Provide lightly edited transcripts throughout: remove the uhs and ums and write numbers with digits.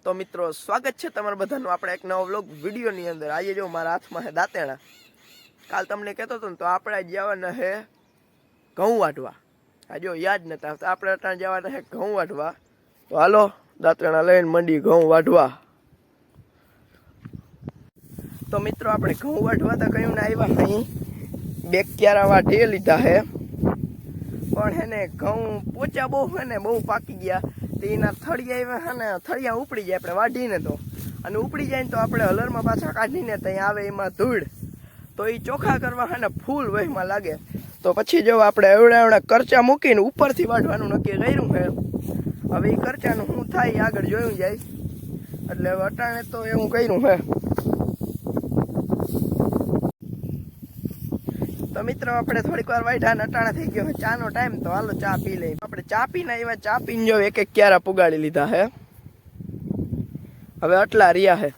તો મિત્રો સ્વાગત છે તમારા બધાનું આપણે એક નવો વ્લોગ વિડીયોની અંદર। આજે જો મારા હાથમાં છે દાંતેણા। કાલ તમને કહેતો હતો ને તો આપણે જવાના છે ઘઉં વાટવા। આ જો યાદ નતા આવતા, આપણે અટાણ જવાના છે ઘઉં વાટવા। તો હાલો દાંતેણા લઈને મંડી ઘઉં વાટવા। તો મિત્રો આપણે ઘઉં વાટવા તો કયું ને આવ્યા અહીં બે ક્યારા વાટી લીધા છે, પણ હે ને ઘઉં પોચા બહુ હે ને બહુ પાકી ગયા। એના થળિયા હે ને થળિયા ઉપડી જાય આપણે વાઢીને તો, અને ઉપડી જાય ને તો આપણે હલરમાં પાછા કાઢીને ત્યાં આવે એમાં ધૂળ, તો એ ચોખ્ખા કરવા હે ને ફૂલ વહેમાં લાગે। તો પછી જો આપણે એવડા કરચા મૂકીને ઉપરથી વાઢવાનું નક્કી કર્યું છે। હવે એ કરચાનું શું થાય આગળ જોયું જાય, એટલે હવે અટાણે તો એવું કર્યું છે। તો મિત્રો આપણે થોડીક વાર વાઢ્યા ને અટાણા થઈ ગયો ચાનો ટાઈમ, તો હાલો ચા પી લઈએ। આપણે ચા પીને આવ્યા, ચા પીને જો એક એક ક્યારા પુગાડી લીધા છે। હવે આટલા રહ્યા છે,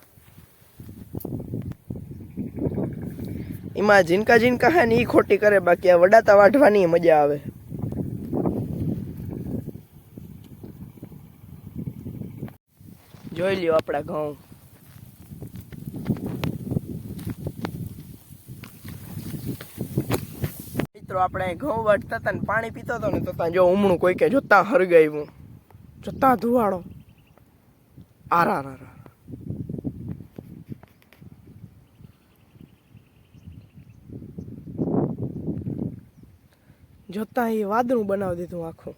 એમાં ઝીનકા ઝીનકા હે ને એ ખોટી કરે, બાકી આ વડાતા વાઢવાની મજા આવે। જોઈ લ્યો આપણા ઘઉં। આપણે ઘઉં વાટતા હતા ને પાણી પીતો હતો ને તો ત્યાં જો ઉમણું કોઈ કે જોતા હરગાવ્યું, જોતા ધુવાડો આરા જોતા એ વાદળું બનાવી દીધું આખું।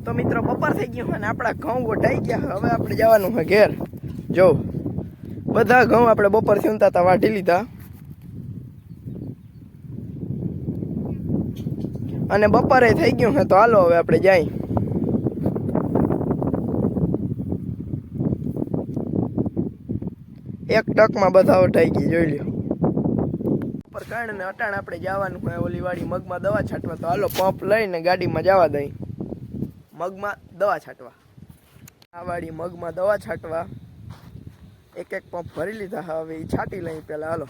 તો મિત્રો બપોર થઈ ગયું હોય ને આપણા ઘઉં વઢાઈ ગયા। હવે આપણે જવાનું છે ઘેર। જો બધા ઘઉં આપણે બપોરથી ઊંતા હતા વાઢી લીધા, અને બપોરે થઈ ગયું છે, તો હાલો હવે આપણે જાય। એક ટકમાં બધા વઢાઈ ગઈ, જોઈ લ્યો। ઉપર કાઢને અટાણ આપણે જવાનું હોય ઓલી વાડી મગમાં દવા છાંટવા, તો હાલો પંપ લઈને ગાડીમાં જવા દઈ મગમાં દવા છાંટવા। આ વાળી મગમાં દવા છાંટવા એક એક પંપ ભરી લીધા, હવે એ છાંટી લઈ પેલા। હાલો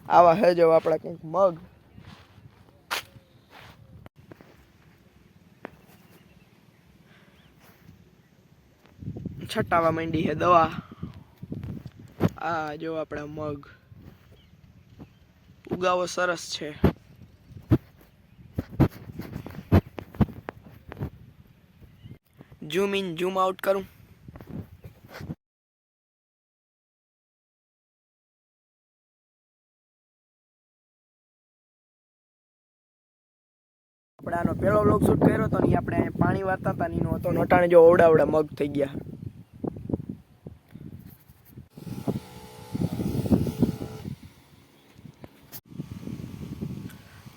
આવા હે જો આપણા કંઈક મગ, છટાવા માંડી છે દવા। આ જો આપણા મગ ઉગાવો સરસ છે। ઝૂમ ઇન ઝૂમ આઉટ કરું, આપણે આનો પેલો વ્લોગ શૂટ કર્યો હતો ને આપણે પાણી વારતા હતા એનો હતો, નટાણે જો ઓવડા મગ થઈ ગયા।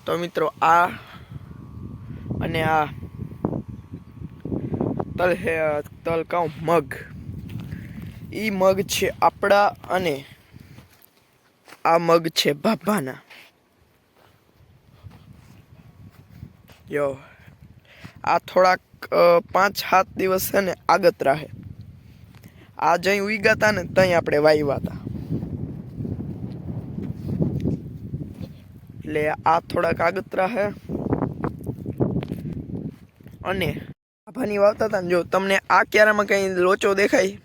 તો મિત્રો આ અને આ તલ કાઉ મગ, ઈ મગ છે આપણા, અને આ મગ છે બાબાના। જો આ થોડાક 5-7 દિવસ છે ને આગતરા છે। આ જઈ ઉગ્યા હતા ને ત્યાં આપણે વાવ્યા હતા, એટલે આ થોડાક આગતરા છે। અને આભાની વાવતા હતા ને, જો તમને આ ક્યારામાં કઈ લોચો દેખાય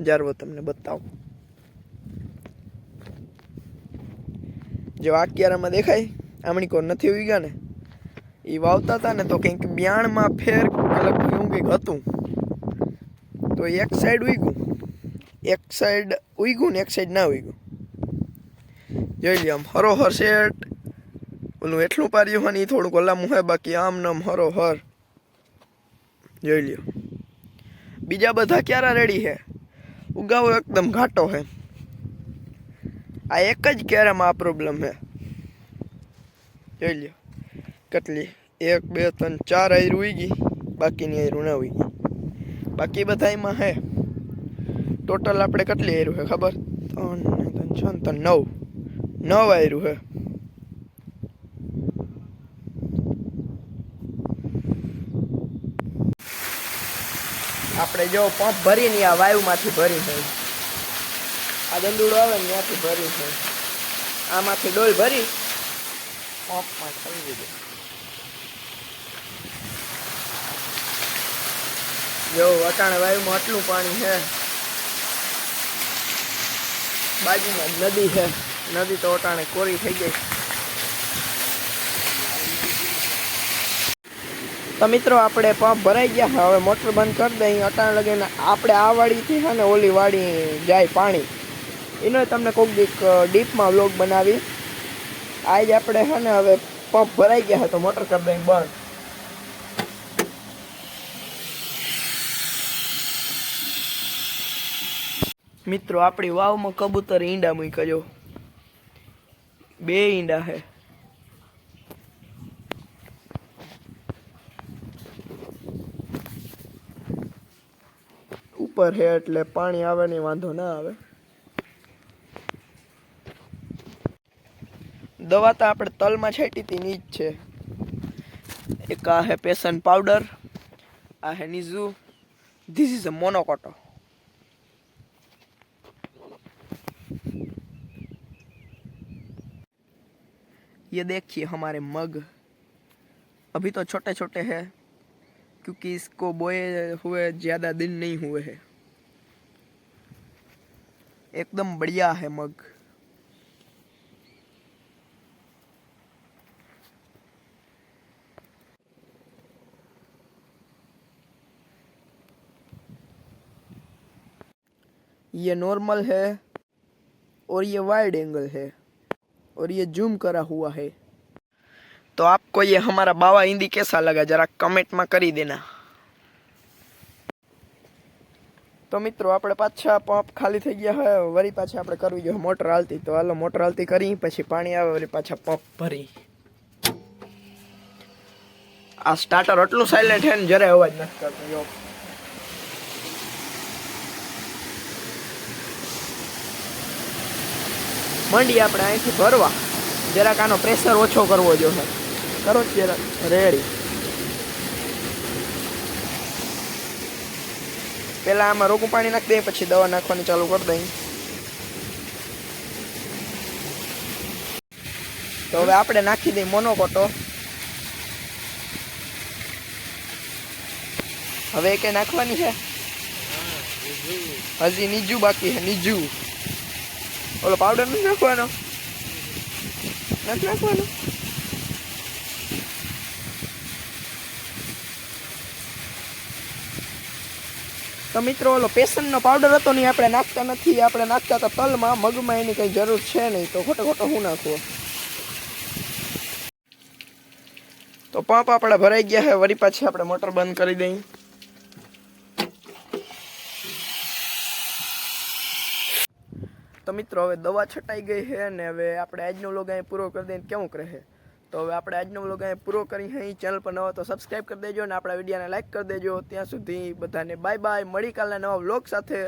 જારવો તમને બતાવો, જો આ ક્યારામાં દેખાય આમણી કોઈ નથી ઉગ્યા ને, એ વાવતા હતા ને તો કંઈક બ્યાણમાં ફેર લગભગ એવું કંઈક હતું, તો એક સાઈડ ઉગ્યું, એક સાઈડ ઉગ્યું ને એક સાઈડ ના ઉગ્યું। જોઈ લ્યો આમ હરોહર શેટ ઓલું એટલું પાર્યું હોય ને એ થોડુંક ઓલામું હે, બાકી આમ નામ હરોહર જોઈ લ્યો। બીજા બધા ક્યારા રેડી છે, ઉગાવો એકદમ ઘાટો છે। આ એક જ ક્યારામાં આ પ્રોબ્લેમ છે, જોઈ લ્યો કેટલી 1 2 3 4 આયરું ઉગી, બાકીની આયરું ના ઉગી, બાકી બધા એમાં હે। ટોટલ આપણે કેટલી આયરું છે ખબર? 3 6 3 9 આયરું છે। આપણે જો પંપ ભરીને આ વાયુમાંથી ભરી છે। આ દંડુડો આવે ને ત્યાંથી ભરી છે, આમાંથી ડોલ ભરી પંપમાં ઠલવી દે. જો અટાણે વાયુમાં આટલું પાણી છે, બાજુમાં નદી છે, નદી તો અટાણે કોરી થઈ ગઈ. તો મિત્રો આપણે પંપ ભરાઈ ગયા છે, હવે મોટર બંધ કરી દઈએ. અટાણે લગીને આપણે આ વાડીથી છે ને ઓલી વાડી જાય પાણી, એનો તમને કોઈક ડીપમાં વ્લોગ બનાવી. આજ આપણે છે ને હવે પંપ ભરાઈ ગયા છે તો મોટર કરી દઈએ બંધ. મિત્રો આપણી વાવમાં કબૂતર ઈંડા મૂક્યા, જો 2 ઈંડા છે. ઉપર છે એટલે પાણી આવે ને વાંધો ના આવે. દવા તો આપણે તલમાં છાંટી હતી ની જ છે. એક આ છે પેશન પાવડર, આ है नीजू, दिस इज अ मोनोकोटो. ये देखिए हमारे मग अभी तो छोटे छोटे हैं क्योंकि इसको बोए हुए ज़्यादा दिन नहीं हुए हैं. एकदम बढ़िया है मग. ये नॉर्मल है और ये वाइड एंगल है और ये जूम करा हुआ है. तो आपको ये हमारा बावा हिंदी कैसा लगा जरा कमेंट में કરી દેના. તો મિત્રો આપણે પાછા પંપ ખાલી થઈ ગયા હે, વળી પાછા આપણે કરવી જોઈએ મોટર હાલતી. તો હાલો મોટર હાલતી કરી, પછી પાણી આવે વળી પાછા પંપ ભરી. આ સ્ટાર્ટર એટલું સાયલેન્ટ છે ને જરાય અવાજ નથી કરતો. જો મંડી આપણે અહીંથી ભરવા, જરાક આનો પ્રેશર ઓછો કરવો જોઈએ. કરો જરાક રેડી. પહેલાં આમાં રોકું પાણી નાખી દઈએ, પછી દવા નાખવાની ચાલુ કરી દઈએ. તો હવે આપણે નાખી દઈએ મોનોકોટો. હવે કે નાખવાની છે, હજી નીજુ બાકી છે. નીજુ ઓલો પાવડર નથી નાખવાનો, નથી નાખવાનો. તો મિત્રો ઓલો પેશનનો પાવડર હતો ને આપણે નાખતા નથી, આપણે નાખતા હતા તલમાં. મગમાં એની કંઈ જરૂર છે નહીં, તો ખોટો ખોટો હું નાખવો. તો પંપ આપણે ભરાઈ ગયા છે, વળી પાછી આપણે મોટર બંધ કરી દઈએ. તો મિત્રો હવે દવા છટાઈ ગઈ છે ને હવે આપણે આજનો વ્લોગ અહીં પૂરો કરી દઈએ. કેવું રહે? તો હવે આપણે આજનો વ્લોગ અહીં પૂરો કરી. અહીં ચેનલ પર નવા તો સબસ્ક્રાઈબ કરી દેજો અને આપણા વિડીયોને લાઈક કરી દેજો. ત્યાં સુધી બધાને બાય બાય. મળી કાલના નવા વ્લોગ સાથે.